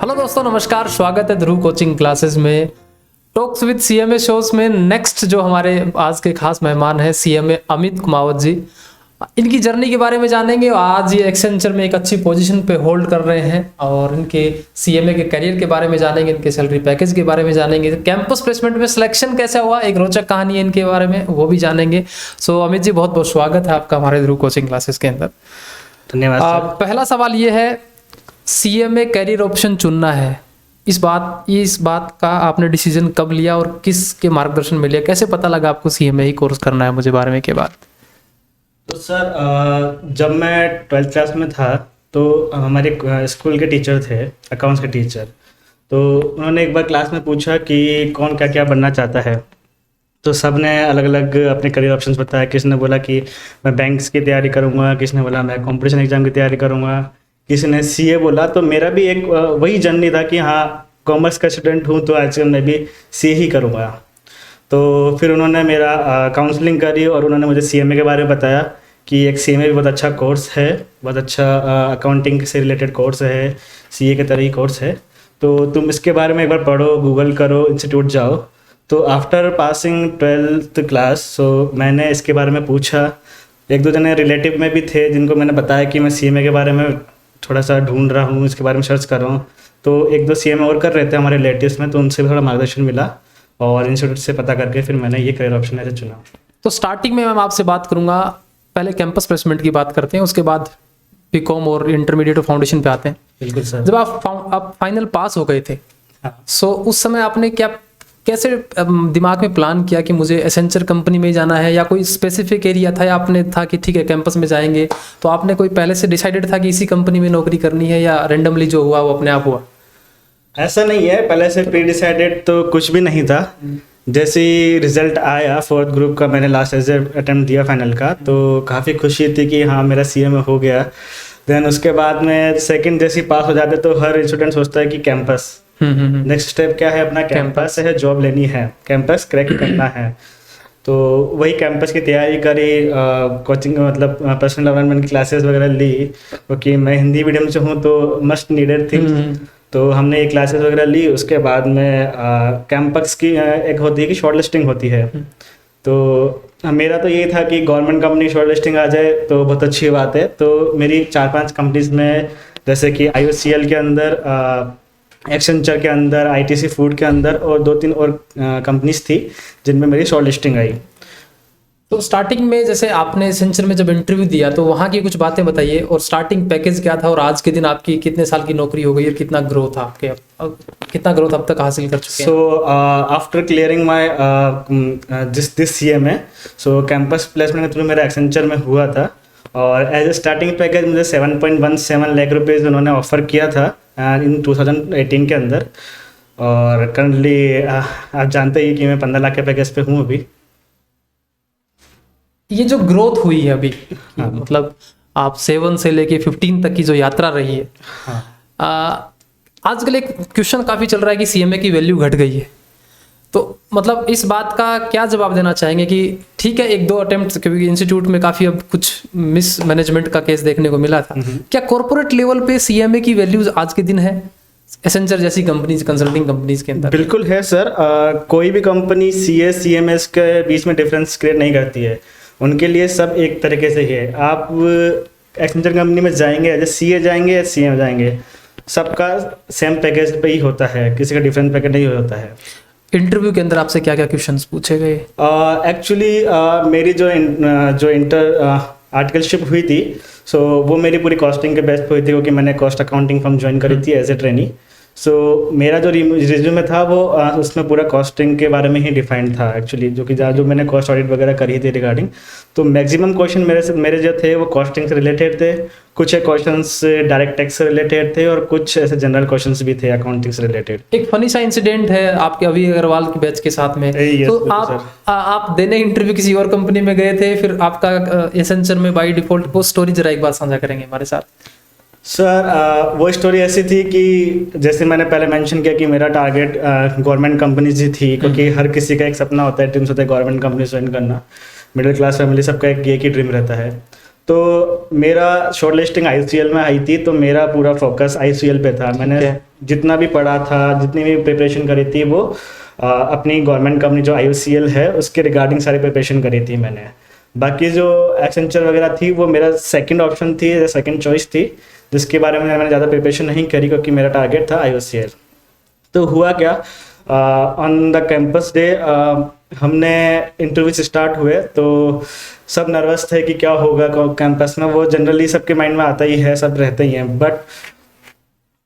Hello दोस्तों, नमस्कार। स्वागत है ध्रुव कोचिंग क्लासेस में। टॉक्स विद सीएमए शोज में नेक्स्ट जो हमारे आज के खास मेहमान हैं सीएमए अमित कुमावत जी। इनकी जर्नी के बारे में जानेंगे। आज ये एक्सेंचर में एक अच्छी पोजीशन पे होल्ड कर रहे हैं और इनके सीएमए के करियर के बारे में जानेंगे, इनके सैलरी पैकेज के बारे में जानेंगे, कैंपस प्लेसमेंट में सिलेक्शन कैसा हुआ, एक रोचक कहानी है इनके बारे में, वो भी जानेंगे। सो अमित जी, बहुत बहुत स्वागत है आपका हमारे ध्रुव कोचिंग क्लासेस के अंदर। धन्यवाद। पहला सवाल ये है, सीएमए करियर ऑप्शन चुनना है, इस बात का आपने डिसीजन कब लिया और किसके मार्गदर्शन में लिया? कैसे पता लगा आपको सीएमए ही कोर्स करना है मुझे 12वीं के बाद? तो सर, जब मैं 12th क्लास में था तो हमारे स्कूल के टीचर थे, अकाउंट्स के टीचर। तो उन्होंने एक बार क्लास में पूछा कि कौन क्या क्या बनना चाहता है। तो सब ने अलग अलग अपने करियर ऑप्शंस बताया। किसी ने बोला कि मैं बैंक्स की तैयारी करूँगा, किसी ने बोला मैं कॉम्पिटिशन एग्जाम की तैयारी करूँगा, किसी ने सीए बोला। तो मेरा भी एक वही जर्नी था कि हाँ, कॉमर्स का स्टूडेंट हूँ तो आजकल मैं भी सीए ही करूँगा। तो फिर उन्होंने मेरा काउंसलिंग करी और उन्होंने मुझे सीएमए के बारे में बताया कि एक सीएमए भी बहुत अच्छा कोर्स है, बहुत अच्छा अकाउंटिंग से रिलेटेड कोर्स है, सीए के तरह ही कोर्स है। तो तुम इसके बारे में एक बार पढ़ो, गूगल करो, इंस्टीट्यूट जाओ। तो आफ्टर पासिंग 12th क्लास मैंने इसके बारे में पूछा। एक दो जने रिलेटिव में भी थे जिनको मैंने बताया कि मैं सीएमए के बारे में थोड़ा सा ढूंढ रहा हूँ, इसके बारे में सर्च कर रहा हूँ। तो एक दो सीएमए और कर रहे थे हमारे रिलेटिव्स में, तो उनसे भी थोड़ा मार्गदर्शन मिला और इंस्टीट्यूट से पता करके फिर मैंने ये करियर ऑप्शन ऐसे चुना। तो स्टार्टिंग में मैं आपसे बात करूंगा, पहले कैंपस प्लेसमेंट की बात करते हैं, उसके बाद बीकॉम और इंटरमीडिएट और फाउंडेशन पे आते हैं। बिल्कुल सर। जब आप फाइनल पास हो गए थे, हाँ। सो उस समय आपने कैसे दिमाग में प्लान किया कि मुझे एसेंचर कंपनी में ही जाना है, या कोई स्पेसिफिक एरिया था, या आपने था कि ठीक है कैंपस में जाएंगे? तो आपने कोई पहले से डिसाइडेड था कि इसी कंपनी में नौकरी करनी है, या रेंडमली जो हुआ वो अपने आप हुआ? ऐसा नहीं है, पहले से प्री डिसाइडेड तो कुछ भी नहीं था। जैसे ही रिजल्ट आया 4th ग्रुप का, मैंने लास्ट अटेम्प्ट दिया फाइनल का, तो काफ़ी खुशी थी कि हाँ मेरा सीएमए हो गया। देन उसके बाद में सेकंड जैसे पास हो जाते तो हर स्टूडेंट सोचता है कि कैंपस नेक्स्ट स्टेप क्या है, अपना कैंपस है, जॉब लेनी है, कैंपस क्रैक करना है। तो वही कैंपस की तैयारी करी, कोचिंग मतलब पर्सनल डेवलपमेंट की क्लासेस वगैरह ली, क्योंकि मैं हिंदी मीडियम से हूँ तो मस्ट नीडेड थी। तो हमने ये क्लासेस वगैरह ली। उसके बाद में कैंपस की एक होती है कि शॉर्ट लिस्टिंग होती है। तो मेरा तो ये था कि गवर्नमेंट कंपनी शॉर्ट लिस्टिंग आ जाए तो बहुत अच्छी बात है। तो मेरी 4-5 कंपनीज में, जैसे कि IOCL के अंदर, एक्सेंचर के अंदर, ITC फूड के अंदर और 2-3 और कंपनीज थी जिनमें मेरी शॉर्ट लिस्टिंग आई। तो स्टार्टिंग में जैसे आपने एसेंचर में जब इंटरव्यू दिया तो वहाँ की कुछ बातें बताइए, और स्टार्टिंग पैकेज क्या था, और आज के दिन आपकी कितने साल की नौकरी हो गई और कितना ग्रोथ आपके, कितना ग्रोथ अब तक हासिल कर चुके हैं? So after clearing my this CMA, so campus placement के थ्रू मेरा एक्सेंचर में हुआ था और एज ए स्टार्टिंग पैकेज मुझे 7.17 लाख रुपीज़ उन्होंने ऑफर किया था इन 2018 के अंदर। और करंटली आप जानते ही कि मैं 15 लाख के पैकेज पे हूँ अभी। ये जो ग्रोथ हुई है अभी, मतलब आप 7 से लेके 15 तक की जो यात्रा रही है, आजकल एक क्वेश्चन काफी चल रहा है कि सीएमए की वैल्यू घट गई है। तो मतलब इस बात का क्या जवाब देना चाहेंगे कि ठीक है 1-2 अटेम्प्ट, क्योंकि इंस्टीट्यूट में काफी अब कुछ मिस मैनेजमेंट का केस देखने को मिला था, क्या कॉर्पोरेट लेवल पे सीएमए की वैल्यूज आज के दिन है एसेंचर जैसी कंपनीज, कंसल्टिंग कंपनीज के अंदर? बिल्कुल है सर। कोई भी कंपनी CA CMS के बीच में डिफरेंस क्रिएट नहीं करती है। उनके लिए सब एक तरीके से ही है। आप एक्सेंचर कंपनी में जाएंगे एज ए CA जाएंगे या CM जाएंगे, सबका सेम पैकेज पे ही होता है, किसी का डिफरेंट पैकेज नहीं होता है। इंटरव्यू के अंदर आपसे क्या क्या क्वेश्चंस पूछे गए? एक्चुअली मेरी जो इंटर आर्टिकलशिप हुई थी, सो वो मेरी पूरी कॉस्टिंग के बेस पे हुई थी, क्योंकि मैंने कॉस्ट अकाउंटिंग फर्म ज्वाइन करी थी एज ए ट्रेनी। सो मेरा जो रिज्यूमे था वो उसमें पूरा कॉस्टिंग के बारे में ही डिफाइंड था एक्चुअली, जो मैंने कॉस्ट ऑडिट वगैरह करी थी रिगार्डिंग। तो मैक्सिमम क्वेश्चन मेरे जो थे वो कॉस्टिंग से रिलेटेड थे, कुछ क्वेश्चंस डायरेक्ट टैक्स से रिलेटेड थे और कुछ ऐसे जनरल क्वेश्चंस भी थे अकाउंटिंग से रिलेटेड। एक फनी सा इंसिडेंट है आपके अभी अग्रवाल के बैच के साथ में। तो आप देने इंटरव्यू किसी और कंपनी में गए थे, फिर आपका एसेंचर में बाय डिफॉल्ट, वो स्टोरी जरा एक बार साझा करेंगे हमारे साथ? सर, वो स्टोरी ऐसी थी कि जैसे मैंने पहले मेंशन किया कि मेरा टारगेट गवर्नमेंट कंपनीज ही थी, क्योंकि हर किसी का एक सपना होता है, ड्रीम्स होता है गवर्नमेंट कंपनी ज्वाइन करना। मिडिल क्लास फैमिली सबका एक ये की ड्रीम रहता है। तो मेरा शॉर्ट लिस्टिंग IUCL में आई थी, तो मेरा पूरा फोकस IUCL पे था। मैंने जितना भी पढ़ा था, जितनी भी प्रिपरेशन करी थी, वो अपनी गवर्नमेंट कंपनी जो IUCL है उसके रिगार्डिंग सारी प्रिपरेशन करी थी मैंने। बाकी जो एक्सेंचर वगैरह थी वो मेरा सेकंड ऑप्शन थी, सेकंड चॉइस थी, जिसके बारे में मैंने ज़्यादा प्रिपरेशन नहीं करी क्योंकि मेरा टारगेट था IUCL। तो हुआ क्या, ऑन द कैंपस डे हमने इंटरव्यू स्टार्ट हुए तो सब नर्वस थे कि क्या होगा कैंपस में। वो जनरली सबके माइंड में आता ही है, सब रहते ही हैं। बट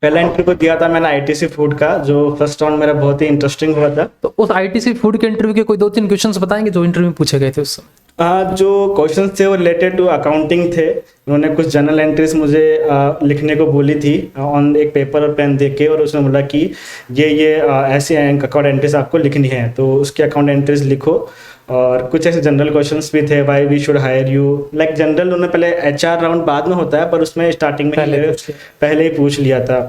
पहला इंटरव्यू दिया था मैंने ITC फूड का, जो फर्स्ट राउंड मेरा बहुत ही इंटरेस्टिंग हुआ था। तो उस ITC फूड के इंटरव्यू के कोई 2-3 क्वेश्चंस बताएंगे जो इंटरव्यू में पूछे गए थे उस समय? जो क्वेश्चंस थे वो रिलेटेड टू अकाउंटिंग थे। उन्होंने कुछ जर्नल एंट्रीज मुझे लिखने को बोली थी ऑन एक पेपर और पेन दे के, और उसने बोला कि ये ऐसे अकाउंट एंट्रीज आपको लिखनी है, तो उसके अकाउंट एंट्रीज लिखो। और कुछ ऐसे जनरल क्वेश्चंस भी थे, why we should hire you, like general. उन्होंने पहले HR राउंड बाद में होता है, पर उसमें स्टार्टिंग में पहले ही पूछ लिया था।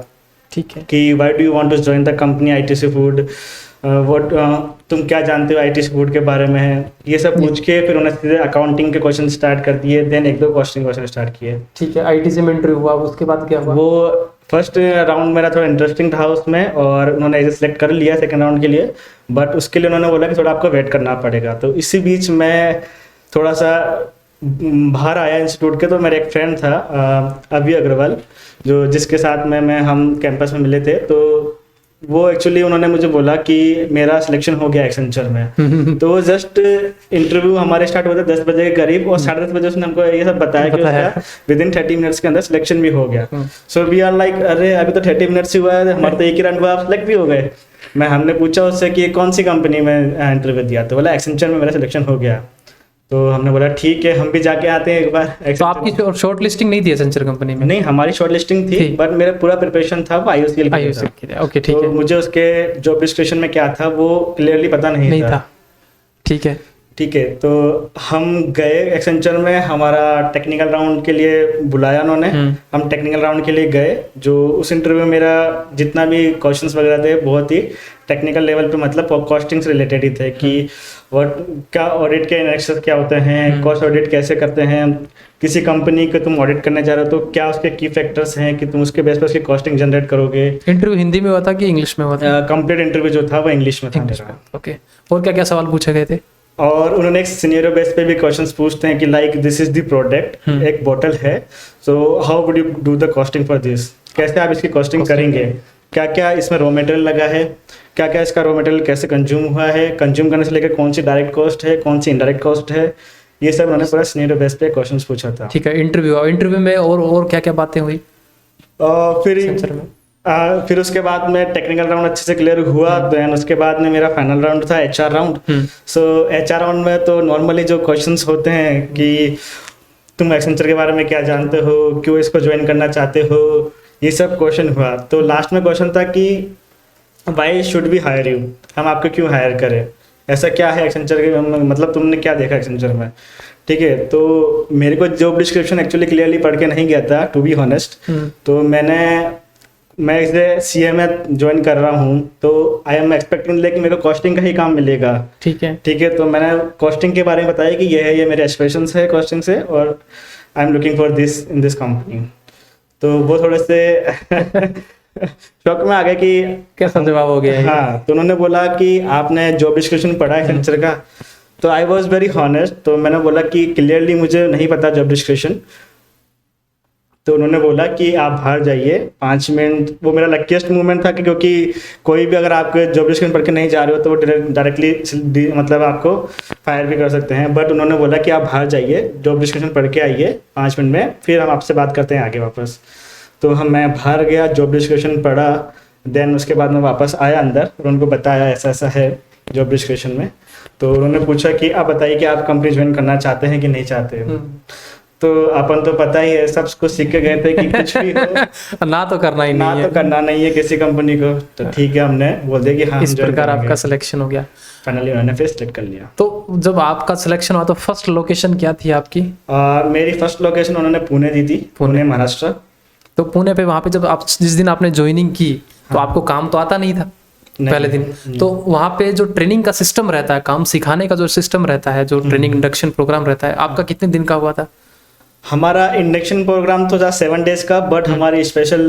ठीक है। कि why do you want to join the company ITC फूड, व्हाट तुम क्या जानते हो ITC फूड के बारे में, ये सब पूछ के फिर उन्होंने सीधे अकाउंटिंग के क्वेश्चन स्टार्ट कर दिए। देन 1-2 क्वेश्चन स्टार्ट किए। ठीक है, ITC में इंटरव्यू हुआ, उसके बाद क्या हुआ? वो फर्स्ट राउंड मेरा थोड़ा इंटरेस्टिंग था उसमें, और उन्होंने ऐसे सेलेक्ट कर लिया सेकंड राउंड के लिए। बट उसके लिए उन्होंने बोला कि थोड़ा आपको वेट करना पड़ेगा। तो इसी बीच मैं थोड़ा सा बाहर आया इंस्टीट्यूट के। तो मेरा एक फ्रेंड था अभी अग्रवाल, जो जिसके साथ में हम कैंपस में मिले थे। तो वो एक्चुअली उन्होंने मुझे बोला कि मेरा सिलेक्शन हो गया एक्सेंचर में। तो जस्ट इंटरव्यू हमारे स्टार्ट हुआ था 10 बजे के करीब, और 10:30 बजे उसने हमको ये सब बताया कि उसका विदिन 30 मिनट्स के अंदर सिलेक्शन भी हो गया। सो वी आर लाइक, अरे अभी तो 30 मिनट्स ही हुआ है, हमारे तो एक ही राउंड हुआ, आप सिलेक्ट भी हो गए। हमने पूछा उससे कि कौन सी कंपनी में इंटरव्यू दिया, तो बोला एक्सेंचर में मेरा सिलेक्शन हो गया। तो हमने बोला ठीक है, हम भी जाके आते हैं एक बार। तो आपकी शॉर्ट लिस्टिंग नहीं थी एसेंचर कंपनी में? नहीं, हमारी शॉर्ट लिस्टिंग थी, बट मेरा पूरा प्रिपरेशन था वो IUCL के लिए। ओके, ठीक है। मुझे उसके जॉब डिस्क्रिप्शन में क्या था वो क्लियरली पता नहीं था। ठीक है। ठीक है, तो हम गए एक्सेंचर में, हमारा टेक्निकल राउंड के लिए बुलाया उन्होंने। हम टेक्निकल राउंड के लिए गए। जो उस इंटरव्यू में मेरा जितना भी क्वेश्चंस वगैरह थे बहुत ही टेक्निकल लेवल पे, मतलब कॉस्टिंग से रिलेटेड ही थे कि क्या ऑडिट के एनालिसिस क्या होते हैं, कॉस्ट ऑडिट कैसे करते हैं, किसी कंपनी को तुम ऑडिट करने जा रहे हो तो क्या उसके की फैक्टर्स हैं कि तुम उसके बेस पर उसकी कॉस्टिंग जनरेट करोगे। इंटरव्यू हिंदी में हुआ था कि इंग्लिश में हुआ था? कंप्लीट इंटरव्यू जो था वो इंग्लिश में था मेरा। ओके, और क्या क्या सवाल पूछे गए थे? और उन्होंने एक सिनेरियो बेस पे भी क्वेश्चंस पूछते हैं कि like this is the product, एक बोतल है, so how would you do the costing for this, कैसे आप इसकी कॉस्टिंग करेंगे, क्या क्या इसमें रॉ मटेरियल लगा है, क्या क्या इसका रॉ मटेरियल कैसे कंज्यूम हुआ है, कंज्यूम करने से लेकर कौन सी डायरेक्ट कॉस्ट है, कौन सी इनडायरेक्ट कॉस्ट है, ये सब उन्होंने पूरा सिनेरियो बेस पे क्वेश्चंस पूछा था। ठीक है, इंटरव्यू में और क्या क्या बातें हुई? फिर उसके बाद में टेक्निकल राउंड अच्छे से क्लियर हुआ। देन उसके बाद में मेरा फाइनल राउंड था HR राउंड। सो HR राउंड में तो नॉर्मली जो क्वेश्चंस होते हैं कि तुम एक्सेंचर के बारे में क्या जानते हो, क्यों इसको ज्वाइन करना चाहते हो, ये सब क्वेश्चन हुआ। तो लास्ट में क्वेश्चन था कि why should we hire you, हम आपको क्यों हायर करें, ऐसा क्या है एक्सेंचर के, मतलब तुमने क्या देखा एक्सेंचर में। ठीक है, तो मेरे को जॉब डिस्क्रिप्शन एक्चुअली क्लियरली पढ़ के नहीं गया था टू बी ऑनेस्ट। तो मैं इसे CMA ज्वाइन कर रहा हूँ, तो आई एम एक्सपेक्टिंग लाइक मेरे को कॉस्टिंग का ही काम मिलेगा। ठीक है, तो मैंने कॉस्टिंग के बारे में बताया कि ये मेरे एस्पिरेशंस है कॉस्टिंग से, और I am looking for this in this company. तो वो थोड़े से शॉक में आ गए कि कैसा जवाब हो गया। हाँ, तो उन्होंने बोला कि आपने जॉब डिस्क्रिप्शन पढ़ा है एक्सेंचर का। तो आई वॉज वेरी हॉनेस्ट, तो मैंने बोला कि क्लियरली मुझे नहीं पता जॉब डिस्क्रिप्शन। तो उन्होंने बोला कि आप बाहर जाइए 5 मिनट। वो मेरा लकीस्ट मूवमेंट था कि क्योंकि कोई भी अगर आपके जॉब डिस्क्रिप्शन पढ़ के नहीं जा रहे हो तो वो डायरेक्टली मतलब आपको फायर भी कर सकते हैं। बट उन्होंने बोला कि आप बाहर जाइए, जॉब डिस्क्रिप्शन पढ़ के आइए 5 मिनट में, फिर हम आपसे बात करते हैं आगे वापस। तो मैं बाहर गया, जॉब डिस्क्रिप्शन पढ़ा। देन उसके बाद मैं वापस आया अंदर और उनको बताया ऐसा ऐसा है जॉब डिस्क्रिप्शन में। तो उन्होंने पूछा कि आप बताइए कि आप कंपनी ज्वाइन करना चाहते हैं कि नहीं चाहते हो। तो अपन तो पता ही है, सब कुछ सीख के गए थे कि कुछ भी हो ना तो करना ही नहीं है, ना तो करना नहीं है किसी कंपनी को। तो ठीक है, हमने बोल दिया कि हाँ, इस प्रकार आपका सिलेक्शन हो गया। फाइनली उन्होंने फिर सिलेक्ट कर लिया। तो जब आपका सिलेक्शन हुआ तो फर्स्ट लोकेशन क्या थी आपकी? मेरी फर्स्ट लोकेशन उन्होंने पुणे दी थी, पुणे महाराष्ट्र। तो पुणे पे वहाँ पे जब आप जिस दिन आपने ज्वाइनिंग की तो आपको काम तो आता नहीं था पहले दिन। तो वहाँ पे जो ट्रेनिंग का सिस्टम रहता है, काम सिखाने का जो सिस्टम रहता है, जो ट्रेनिंग इंडक्शन प्रोग्राम रहता है, आपका कितने दिन का हुआ था? हमारा इंडक्शन प्रोग्राम तो था 7 डेज का, बट हमारी स्पेशल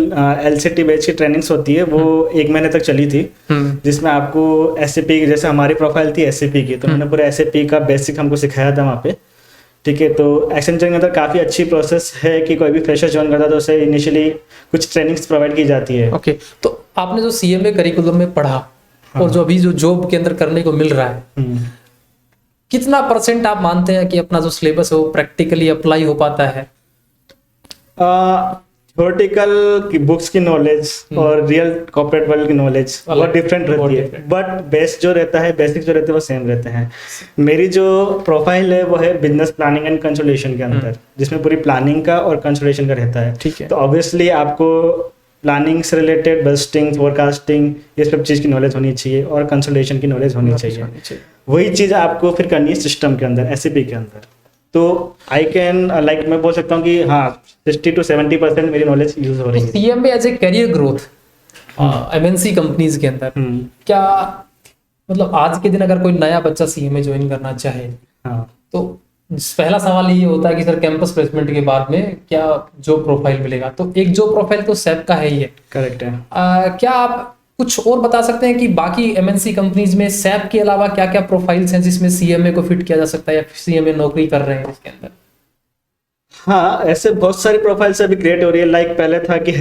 LCT बैच की ट्रेनिंग्स होती है वो 1 महीने तक चली थी, जिसमें आपको SAP जैसे हमारी प्रोफाइल थी SAP की, तो उन्होंने पूरे SAP का बेसिक हमको सिखाया था वहाँ पे। ठीक है, तो एक्सेंचर के अंदर काफ़ी अच्छी प्रोसेस है कि कोई भी फ्रेशर ज्वाइन करता है तो उसे इनिशियली कुछ ट्रेनिंग्स प्रोवाइड की जाती है। ओके, तो आपने जो CMA करिकुलम में पढ़ा और जो अभी जो जॉब के अंदर करने को मिल रहा है, कितना % आप मानते हैं कि अपना जो सिलेबस है वो प्रैक्टिकली अप्लाई हो पाता है? थ्योरेटिकल की बुक्स की नॉलेज और रियल कॉर्पोरेट वर्ल्ड की नॉलेज बहुत डिफरेंट रहती है, बट बेस जो रहता है, बेसिक जो रहते हैं वो सेम रहते हैं। मेरी जो प्रोफाइल है वो है बिजनेस प्लानिंग एंड कंसोलिडेशन के अंदर, जिसमें पूरी प्लानिंग का और कंसोलिडेशन का रहता है। ठीक है, तो ऑब्वियसली आपको प्लानिंग से रिलेटेड बजटिंग, फोरकास्टिंग, ये सब चीज़ की नॉलेज होनी चाहिए और कंसोलिडेशन की नॉलेज होनी चाहिए। वही चीज़ आपको फिर करनी है सिस्टम के अंदर, SAP के अंदर। तो आई कैन लाइक मैं बोल सकता हूँ कि हाँ 60 to 70% मेरी नॉलेज यूज हो रही है। CMA as a career growth MNC companies के अंदर क्या, मतलब आज के दिन अगर कोई नया बच्चा CMA ज्वाइन करना चाहे, हाँ, तो पहला सवाल ये होता है कि सर कैंपस प्लेसमेंट के बाद में क्या जॉब प्रोफाइल मिलेगा? तो एक जॉब प्रोफाइल तो SAP का है ही है, करेक्ट है। क्या आप कुछ और बता सकते हैं कि बाकी MNC कंपनीज में SAP के अलावा क्या क्या प्रोफाइल्स हैं जिसमें CMA को फिट किया जा सकता है या CMA नौकरी कर रहे हैं इसके अंदर? हाँ, ऐसे बहुत सारी प्रोफाइल्स अभी क्रिएट हो रही है। लाइक पहले था कि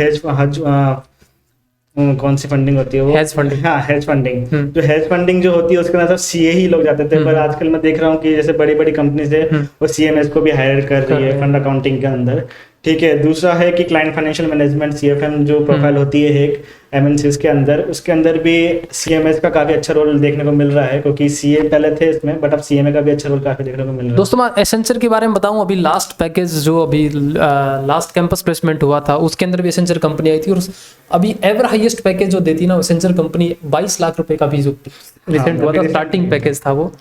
कौन सी फंडिंग होती है वो, हेज फंडिंग। हाँ, हेज फंडिंग। जो हेज फंडिंग जो होती है उसके अंदर सब CA ही लोग जाते थे, पर आजकल मैं देख रहा हूँ कि जैसे बड़ी बड़ी कंपनीज है वो CMS को भी हायर कर रही है फंड अकाउंटिंग के अंदर। ठीक है, दूसरा है कि क्लाइंट फाइनेंशियल मैनेजमेंट CFM जो प्रोफाइल होती है एक MNCs के अंदर, उसके अंदर भी CMS का काफी अच्छा रोल देखने को मिल रहा है, क्योंकि CA पहले थे इसमें, बट अब CMA का भी अच्छा रोल काफी देखने को मिल रहा है। दोस्तों मैं एसेंचर के बारे में बताऊं, अभी लास्ट पैकेज जो अभी लास्ट कैंपस प्लेसमेंट हुआ था उसके अंदर भी एसेंचर कंपनी आई थी, और अभी एवर हाईएस्ट पैकेज जो देती ना एसेंचर कंपनी 22 लाख रुपए का भी जो रिसेंट हुआ था, स्टार्टिंग पैकेज था वो।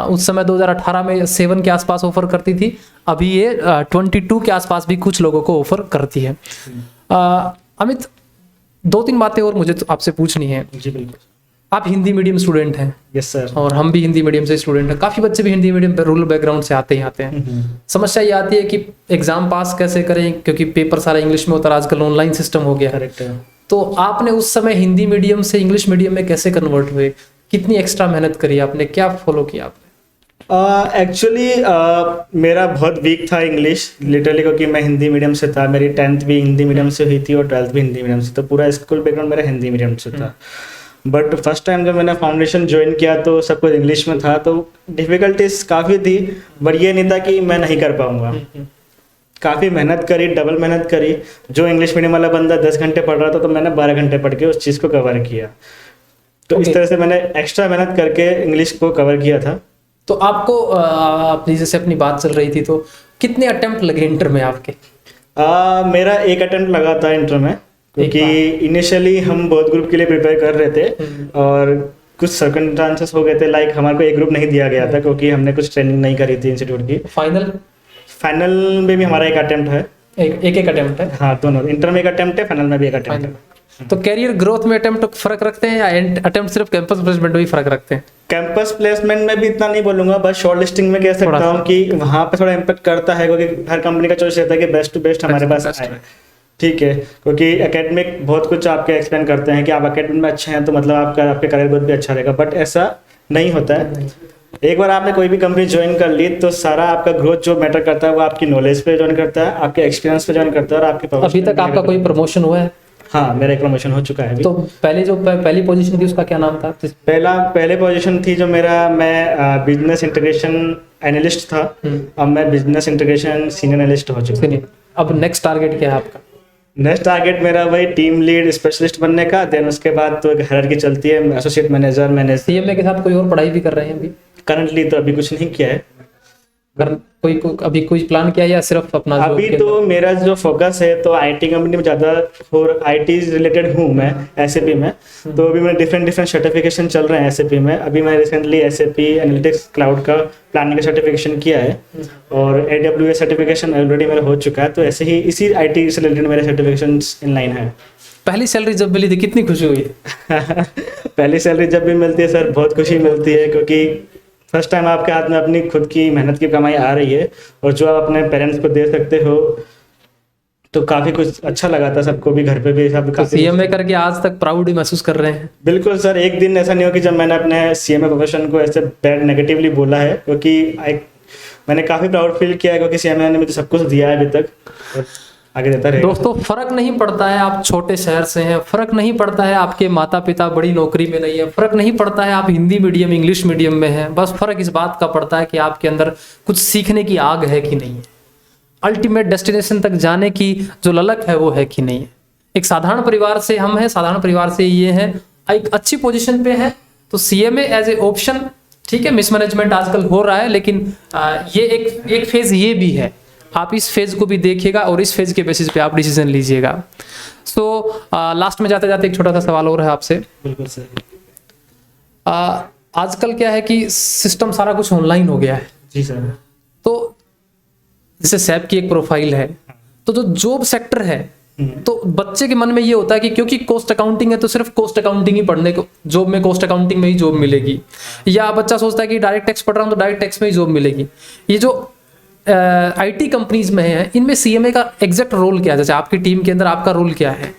उस समय 2018 में 7 के आसपास ऑफर करती थी, अभी ये 22 के आसपास भी कुछ लोगों को ऑफर करती है। अमित, 2-3 बातें और मुझे तो आपसे पूछनी है। जी बिल्कुल। आप हिंदी मीडियम स्टूडेंट हैं। Yes sir. और हम भी हिंदी मीडियम से स्टूडेंट हैं, काफ़ी बच्चे भी हिंदी मीडियम रूरल बैकग्राउंड से आते हैं। समस्या ये आती है कि एग्जाम पास कैसे करें, क्योंकि पेपर सारा इंग्लिश में होता है, आजकल ऑनलाइन सिस्टम हो गया। करेक्ट है। तो आपने उस समय हिंदी मीडियम से इंग्लिश मीडियम में कैसे कन्वर्ट हुए, कितनी एक्स्ट्रा मेहनत करी आपने, क्या फॉलो किया आपने? एक्चुअली मेरा बहुत वीक था इंग्लिश लिटरली, क्योंकि मैं हिंदी मीडियम से था। मेरी 10th भी हिंदी मीडियम से हुई थी और 12th भी हिंदी मीडियम से, तो पूरा स्कूल बैकग्राउंड मेरा हिंदी मीडियम से था। बट फर्स्ट टाइम जब मैंने फाउंडेशन ज्वाइन किया तो सब कुछ इंग्लिश में था, तो डिफिकल्टीज काफ़ी थी, बट ये नहीं था कि मैं नहीं कर पाऊंगा। काफ़ी मेहनत करी, डबल मेहनत करी। जो इंग्लिश मीडियम वाला बंदा 10 घंटे पढ़ रहा था, तो मैंने 12 घंटे पढ़ के उस चीज़ को कवर किया। तो इस तरह से मैंने एक्स्ट्रा मेहनत करके इंग्लिश को कवर किया था। तो आपको अपनी जैसे अपनी बात चल रही थी, तो कितने अटेम्प्ट लगे इंटर में आपके? मेरा एक अटेम्प्ट लगा था इंटर में, क्योंकि इनिशियली हम बहुत ग्रुप के लिए प्रिपेयर कर रहे थे और कुछ सर्कमस्टांसेस हो गए थे, लाइक हमारे को एक ग्रुप नहीं दिया गया था क्योंकि हमने कुछ ट्रेनिंग नहीं करी थी इंस्टीट्यूट की। फाइनल में भी हमारा एक अटेम्प्ट है। एक अटेम्प्ट है? हाँ, दोनों, इंटर में एक अटेम्प्ट है, फाइनल में भी एक अटेम्प्ट है। तो कैरियर ग्रोथ में अटेम्प्ट फर्क रखते हैं या अटेम्प्ट सिर्फ कैंपस प्लेसमेंट में ही फर्क रखते हैं? कैंपस प्लेसमेंट में भी इतना नहीं बोलूंगा, बस शॉर्ट लिस्टिंग में कह सकता हूँ कि वहाँ पे थोड़ा इम्पैक्ट करता है, क्योंकि हर कंपनी का चॉइस रहता है कि बेस्ट टू बेस्ट हमारे पास आए। ठीक है, क्योंकि एकेडमिक बहुत कुछ आपके एक्सप्लेन करते हैं कि आप एकेडमिक में अच्छे हैं तो मतलब आपके करियर ग्रोथ भी अच्छा रहेगा, बट ऐसा नहीं होता है। एक बार आपने कोई भी कंपनी ज्वाइन कर ली तो सारा आपका ग्रोथ जो मैटर करता है वो आपकी नॉलेज पे ज्वाइन करता है, आपके एक्सपीरियंस पे ज्वाइन करता है और आपके अभी तक आपका कोई प्रमोशन हुआ है? हाँ, मेरा एक प्रमोशन हो चुका है अभी। तो पहली पोजीशन थी उसका क्या नाम था? पहले पोजीशन थी जो मैं बिजनेस इंटीग्रेशन एनालिस्ट था, अब मैं बिजनेस इंटीग्रेशन सीनियर एनालिस्ट हो चुका हूँ। अब नेक्स्ट टारगेट क्या है आपका? नेक्स्ट टारगेट मेरा वही टीम लीड स्पेशलिस्ट बनने का, देन उसके बाद तो एक हायरार्की चलती है, एसोसिएट मैनेजर। CMA के साथ कोई और पढ़ाई भी कर रहे हैं अभी? करंटली तो अभी कुछ नहीं किया है। अभी कोई प्लान किया है या सिर्फ अपना? अभी तो मेरा जो फोकस है तो IT कंपनी में ज़्यादा, और IT रिलेटेड हूँ मैं SAP में, तो अभी मैं डिफरेंट सर्टिफिकेशन चल रहे हैं SAP में। अभी मैं रिसेंटली SAP एनालिटिक्स क्लाउड का प्लानिंग का सर्टिफिकेशन किया है और AWS सर्टिफिकेशन ऑलरेडी मेरा हो चुका है। तो ऐसे ही इसी IT से रिलेटेड मेरे सर्टिफिकेशन इन लाइन है। पहली सैलरी जब मिली थी कितनी खुशी हुई? पहली सैलरी जब भी मिलती है सर बहुत खुशी मिलती है, क्योंकि फर्स्ट टाइम आपके हाथ में अपनी खुद की मेहनत की कमाई आ रही है और जो आप अपने पेरेंट्स को दे सकते हो, तो काफ़ी कुछ अच्छा लगा था सबको भी, घर पे भी सब तो काफ़ी। सीएमए करके आज तक प्राउड महसूस कर रहे हैं? बिल्कुल सर, एक दिन ऐसा नहीं हो कि जब मैंने अपने सीएमए प्रोफेशन को ऐसे बैड नेगेटिवली बोला है, क्योंकि मैंने काफ़ी प्राउड फील किया है, क्योंकि सीएमए ने मुझे सब कुछ दिया है अभी तक और आगे देता रहेगा। दोस्तों, फर्क नहीं पड़ता है आप छोटे शहर से हैं, फर्क नहीं पड़ता है आपके माता पिता बड़ी नौकरी में नहीं है, फर्क नहीं पड़ता है आप हिंदी मीडियम इंग्लिश मीडियम में हैं, बस फर्क इस बात का पड़ता है कि आपके अंदर कुछ सीखने की आग है कि नहीं है, अल्टीमेट डेस्टिनेशन तक जाने की जो ललक है वो है कि नहीं है। एक साधारण परिवार से हम हैं, साधारण परिवार से ये हैं, एक अच्छी पोजीशन पे है, तो सीएमए एज ए ऑप्शन, ठीक है, मिसमैनेजमेंट आजकल हो रहा है, लेकिन ये एक फेज ये भी है, आप इस फेज को भी देखिएगा और इस फेज के बेसिस पे आप डिसीजन लीजिएगा। सो लास्ट में जाते जाते एक छोटा सा सवाल और है आपसे। बिल्कुल सर। आजकल क्या है कि सिस्टम सारा कुछ ऑनलाइन हो गया है, जी सर। तो जैसे सैप की एक प्रोफाइल है, तो जो जॉब सेक्टर है, तो बच्चे के मन में ये होता है कि क्योंकि कॉस्ट अकाउंटिंग है तो सिर्फ कॉस्ट अकाउंटिंग ही पढ़ने को, जॉब में कॉस्ट अकाउंटिंग में ही जॉब मिलेगी, या बच्चा सोचता है कि डायरेक्ट टैक्स पढ़ रहा हूँ तो डायरेक्ट टैक्स में ही जॉब मिलेगी। ये जो आईटी कंपनीज में है, इनमें सीएमए का एग्जैक्ट रोल क्या है? जैसे आपकी टीम के अंदर आपका रोल क्या है,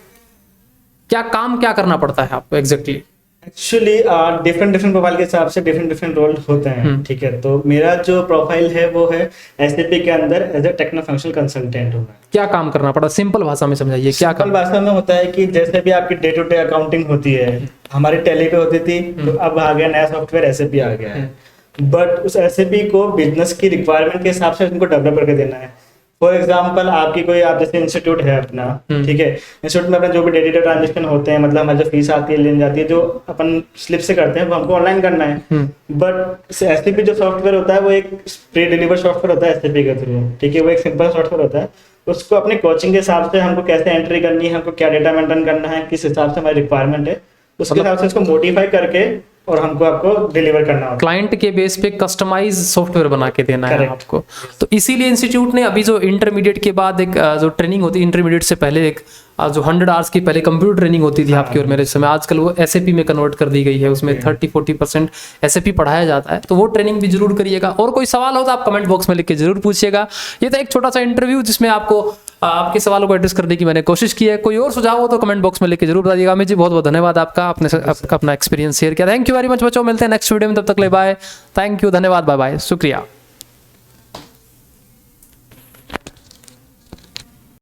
क्या काम क्या करना पड़ता है आपको एग्जैक्टली? एक्चुअली डिफरेंट प्रोफाइल के हिसाब से डिफरेंट रोल होते हैं, ठीक है। तो मेरा जो प्रोफाइल है वो है एसएपी के अंदर as a techno functional consultant हूँ मैं। क्या काम करना पड़ा, सिंपल भाषा में समझाइए, क्या काम? सिंपल भाषा में होता है कि जैसे भी आपकी डे टू डे अकाउंटिंग होती है, हमारी टैली पे होती थी, तो अब आ गया नया सॉफ्टवेयर एसएपी आ गया है, बट उस एसएपी को बिजनेस की रिक्वायरमेंट के हिसाब से उनको डेवलप करके देना है। फॉर एग्जाम्पल आपकी कोई, आप जैसे इंस्टीट्यूट है अपना, ठीक है, इंस्टीट्यूट में अपने जो भी डे टू डे ट्रांजेक्शन होते हैं, मतलब हमारी जो फीस आती है, लेन जाती है, जो अपन स्लिप से करते हैं, वो हमको ऑनलाइन करना है। बट एसएपी जो सॉफ्टवेयर होता है वो एक प्री डिलीवर सॉफ्टवेयर होता है एसएपी के थ्रू, ठीक है, वो एक सिंपल सॉफ्टवेयर होता है। उसको अपने कोचिंग के हिसाब से हमको कैसे एंट्री करनी है, हमको क्या डेटा मेंटेन करना है, किस हिसाब से हमारी रिक्वायरमेंट है, उसके हिसाब से उसको मॉडिफाई करके और हमको आपको डिलीवर करना होगा। क्लाइंट के बेस पे कस्टमाइज सॉफ्टवेयर बना के देना है Correct. आपको। तो इसीलिए इंस्टीट्यूट ने अभी जो इंटरमीडिएट के बाद एक जो ट्रेनिंग होती है, इंटरमीडिएट से पहले एक जो 100 आवर्स की पहले कंप्यूटर ट्रेनिंग होती थी आपकी और मेरे समय, आजकल वो एसएपी में कन्वर्ट कर दी गई है, उसमें 30-40% एसएपी पढ़ाया जाता है, तो वो ट्रेनिंग भी जरूर करिएगा। और कोई सवाल हो तो आप कमेंट बॉक्स में लिख के जरूर पूछिएगा। ये था एक छोटा सा इंटरव्यू जिसमें आपको आपके सवालों को एड्रेस करने की मैंने कोशिश की है। कोई और सुझाव हो तो कमेंट बॉक्स में लिख के जरूर बताइएगा। अमित जी, बहुत बहुत धन्यवाद आपका, आपने अपना एक्सपीरियंस शेयर किया। थैंक यू वेरी मच बच्चों, मिलते हैं नेक्स्ट वीडियो में, तब तक ले बाय, थैंक यू, धन्यवाद, बाय बाय, शुक्रिया।